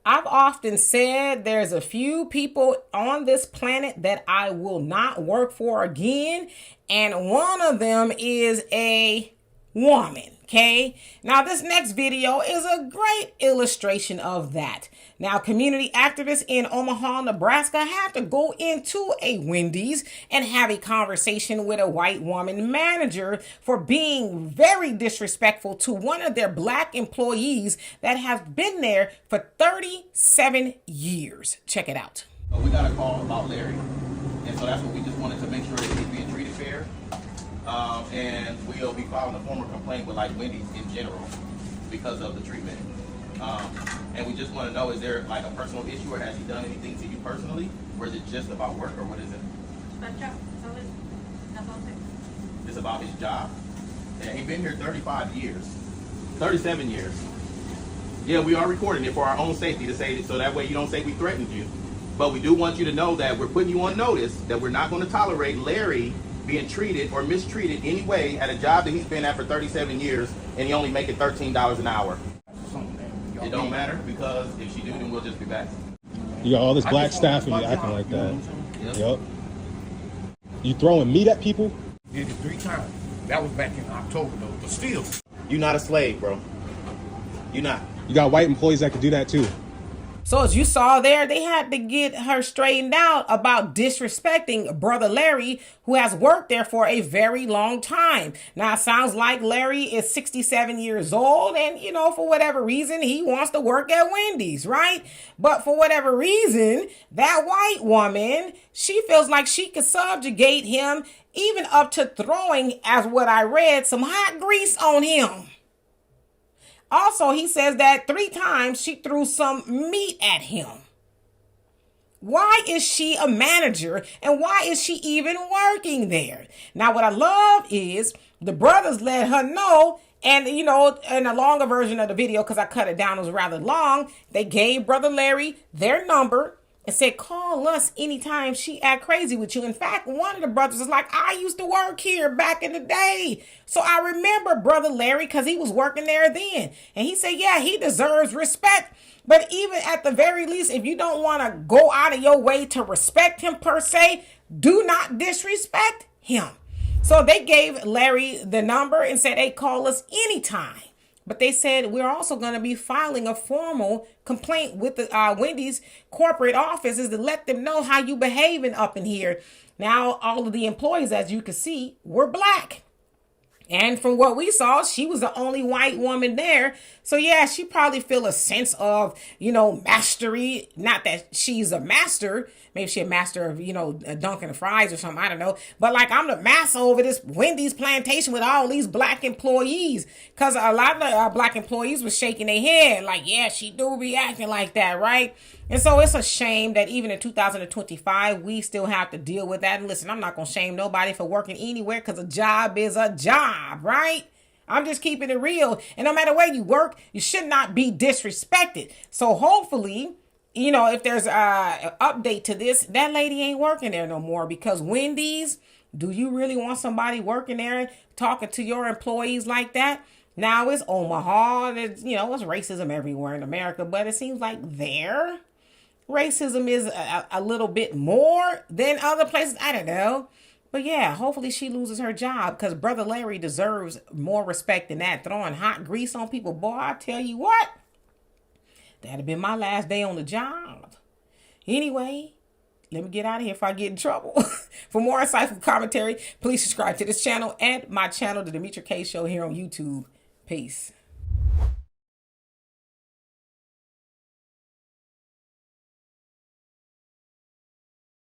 I've often said there's a few people on this planet that I will not work for again, and one of them is a woman. Okay, now this next video is a great illustration of that. Now, community activists in Omaha, Nebraska had to go into a Wendy's and have a conversation with a white woman manager for being very disrespectful to one of their black employees that has been there for 37 years. Check it out. We got a call about Larry, and so that's what we just wanted to make sure that he's being treated fair. And we'll be filing a formal complaint with like Wendy's in general because of the treatment. And we just want to know, is there like a personal issue, or has he done anything to you personally? Or is it just about work, or what is it? It's about his job. Yeah, he's been here 35 years. 37 years. Yeah, we are recording it for our own safety to say it, so that way you don't say we threatened you. But we do want you to know that we're putting you on notice that we're not going to tolerate Larry being treated or mistreated anyway at a job that he's been at for 37 years, and he only making $13 an hour. It don't matter, because if she do, then we'll just be back. You got all this black staff and you acting like that. Yep. You throwing meat at people? Did it 3 times. That was back in October though, but still. You're not a slave, bro. You're not. You got white employees that could do that too. So as you saw there, they had to get her straightened out about disrespecting Brother Larry, who has worked there for a very long time. Now, it sounds like Larry is 67 years old and, you know, for whatever reason, he wants to work at Wendy's, right? But for whatever reason, that white woman, she feels like she could subjugate him, even up to throwing, as what I read, some hot grease on him. Also, he says that 3 times she threw some meat at him. Why is she a manager, and why is she even working there? Now, what I love is the brothers let her know, and, you know, in a longer version of the video, because I cut it down, it was rather long, they gave Brother Larry their number and said, call us anytime she act crazy with you. In fact, one of the brothers is like, I used to work here back in the day. So I remember Brother Larry because he was working there then. And he said, yeah, he deserves respect. But even at the very least, if you don't want to go out of your way to respect him per se, do not disrespect him. So they gave Larry the number and said, hey, call us anytime. But they said, we're also going to be filing a formal complaint with the Wendy's corporate offices to let them know how you behaving up in here. Now, all of the employees, as you can see, were black. And from what we saw, she was the only white woman there. So, yeah, she probably feel a sense of, you know, mastery. Not that she's a master. Maybe she's a master of, you know, dunking the fries or something. I don't know. But, like, I'm the master over this Wendy's plantation with all these black employees. Because a lot of the black employees were shaking their head. Like, yeah, she do be acting like that, right? And so it's a shame that even in 2025, we still have to deal with that. And listen, I'm not going to shame nobody for working anywhere because a job is a job, right? I'm just keeping it real. And no matter where you work, you should not be disrespected. So hopefully, you know, if there's an update to this, that lady ain't working there no more, because Wendy's, do you really want somebody working there talking to your employees like that? Now it's Omaha. It's, you know, it's racism everywhere in America, but it seems like there racism is a little bit more than other places. I don't know. But yeah, hopefully she loses her job, because Brother Larry deserves more respect than that. Throwing hot grease on people, boy, I tell you what, that'd have been my last day on the job. Anyway, let me get out of here if I get in trouble. For more insightful commentary, please subscribe to this channel and my channel, The Demetra Kaye Show, here on YouTube. Peace.